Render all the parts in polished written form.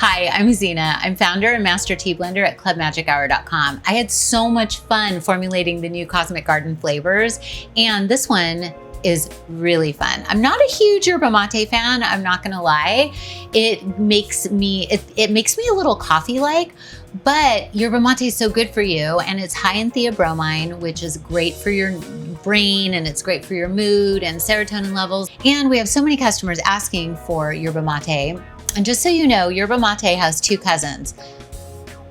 Hi, I'm Zhena. I'm founder and master tea blender at clubmagichour.com. I had so much fun formulating the new Cosmic Garden flavors, and this one is really fun. I'm not a huge yerba mate fan, I'm not gonna lie. It makes me a little coffee-like, but yerba mate is so good for you, and it's high in theobromine, which is great for your brain, and it's great for your mood and serotonin levels. And we have so many customers asking for yerba mate. And just so you know, yerba mate has two cousins.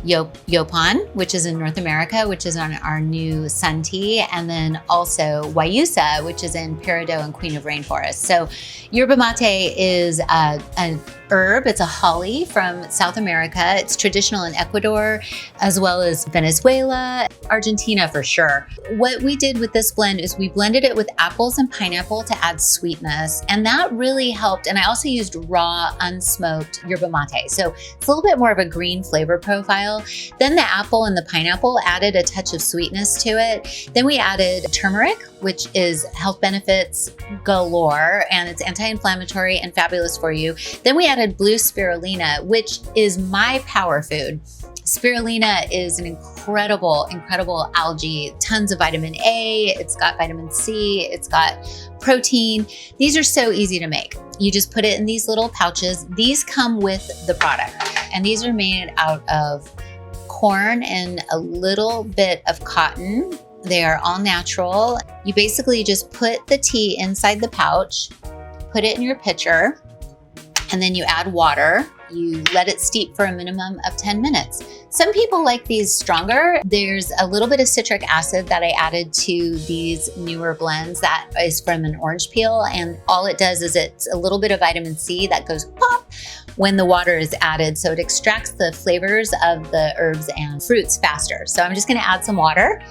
Yopan, which is in North America, which is on our new sun tea, and then also Guayusa, which is in Peridot and Queen of Rainforest. So yerba mate is an herb. It's a holly from South America. It's traditional in Ecuador, as well as Venezuela, Argentina for sure. What we did with this blend is we blended it with apples and pineapple to add sweetness, and that really helped. And I also used raw, unsmoked yerba mate. So it's a little bit more of a green flavor profile. Then the apple and the pineapple added a touch of sweetness to it. Then we added turmeric, which is health benefits galore, and it's anti-inflammatory and fabulous for you. Then we added blue spirulina, which is my power food. Spirulina is an incredible algae, tons of vitamin A, it's got vitamin C, it's got protein. These are so easy to make. You just put it in these little pouches. These come with the product, and these are made out of corn and a little bit of cotton. They are all natural. You basically just put the tea inside the pouch, put it in your pitcher, and then you add water. You let it steep for a minimum of 10 minutes. Some people like these stronger. There's a little bit of citric acid that I added to these newer blends that is from an orange peel, and all it does is it's a little bit of vitamin C that goes pop when the water is added, so it extracts the flavors of the herbs and fruits faster. So I'm just gonna add some water.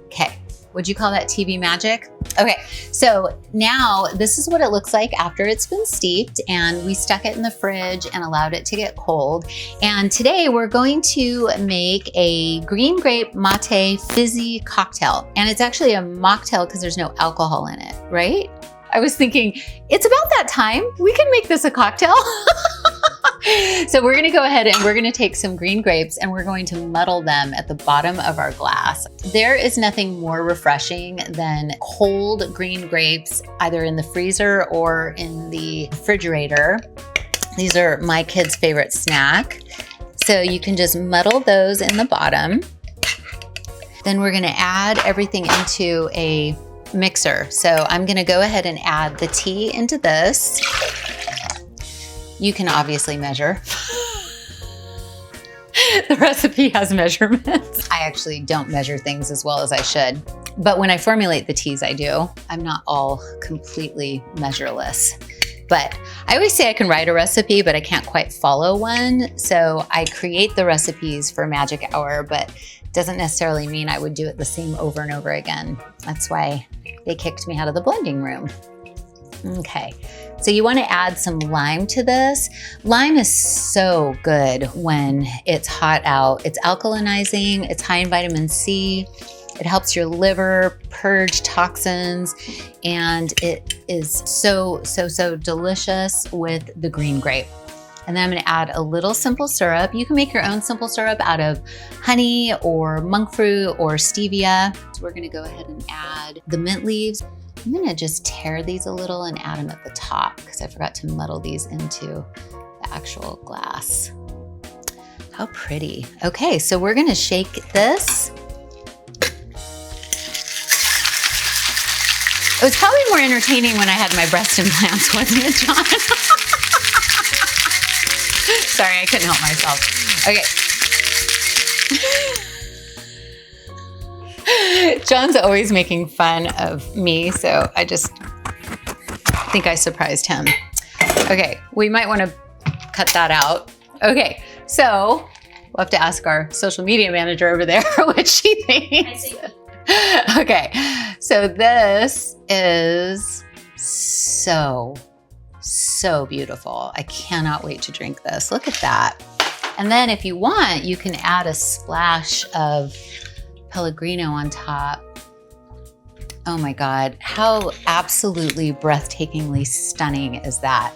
Okay, would you call that TV magic? Okay, so now this is what it looks like after it's been steeped, and we stuck it in the fridge and allowed it to get cold. And today we're going to make a green grape mate fizzy cocktail. And it's actually a mocktail because there's no alcohol in it, right? I was thinking, it's about that time. We can make this a cocktail. So we're gonna go ahead and we're gonna take some green grapes and we're going to muddle them at the bottom of our glass. There is nothing more refreshing than cold green grapes, either in the freezer or in the refrigerator. These are my kids' favorite snack. So you can just muddle those in the bottom. Then we're gonna add everything into a mixer. So I'm gonna go ahead and add the tea into this. You can obviously measure. The recipe has measurements. I actually don't measure things as well as I should, but when I formulate the teas, I do. I'm not all completely measureless. But I always say I can write a recipe, but I can't quite follow one. So I create the recipes for Magic Hour, but doesn't necessarily mean I would do it the same over and over again. That's why they kicked me out of the blending room. Okay, so you want to add some lime to this. Lime is so good when it's hot out. It's alkalinizing, it's high in vitamin C. It helps your liver purge toxins, and it is so delicious with the green grape. And then I'm gonna add a little simple syrup. You can make your own simple syrup out of honey or monk fruit or stevia. So we're gonna go ahead and add the mint leaves. I'm gonna just tear these a little and add them at the top because I forgot to muddle these into the actual glass. How pretty. Okay, so we're gonna shake this. It was probably more entertaining when I had my breast implants, wasn't it, John? Sorry, I couldn't help myself. Okay. John's always making fun of me, so I just think I surprised him. Okay, we might want to cut that out. Okay, so we'll have to ask our social media manager over there what she thinks. Okay, so this is so beautiful. I cannot wait to drink this. Look at that. And then if you want, you can add a splash of Pellegrino on top. Oh my God, how absolutely breathtakingly stunning is that?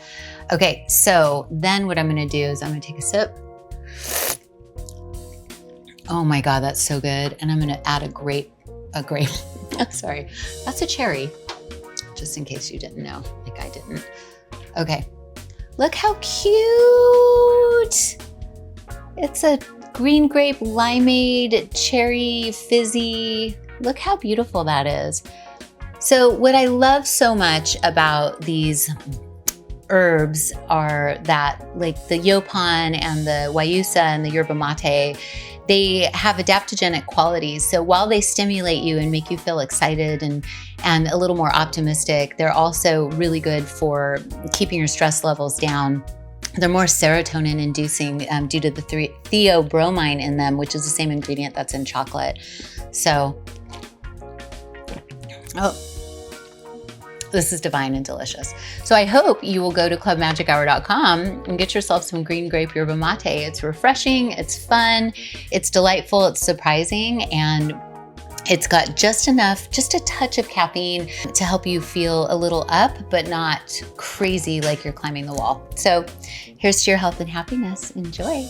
Okay, so then what I'm gonna do is I'm gonna take a sip. Oh my God, that's so good. And I'm gonna add a grape, sorry, that's a cherry, just in case you didn't know, like I didn't. Okay, look how cute. It's a green grape limeade cherry fizzy. Look how beautiful that is. So what I love so much about these herbs are that, like the yopon and the guayusa and the yerba mate, they have adaptogenic qualities. So while they stimulate you and make you feel excited and a little more optimistic, they're also really good for keeping your stress levels down. They're more serotonin inducing due to the theobromine in them, which is the same ingredient that's in chocolate. So, this is divine and delicious. So I hope you will go to clubmagichour.com and get yourself some green grape yerba mate. It's refreshing, it's fun, it's delightful, it's surprising, and it's got just enough, just a touch of caffeine to help you feel a little up, but not crazy like you're climbing the wall. So here's to your health and happiness. Enjoy.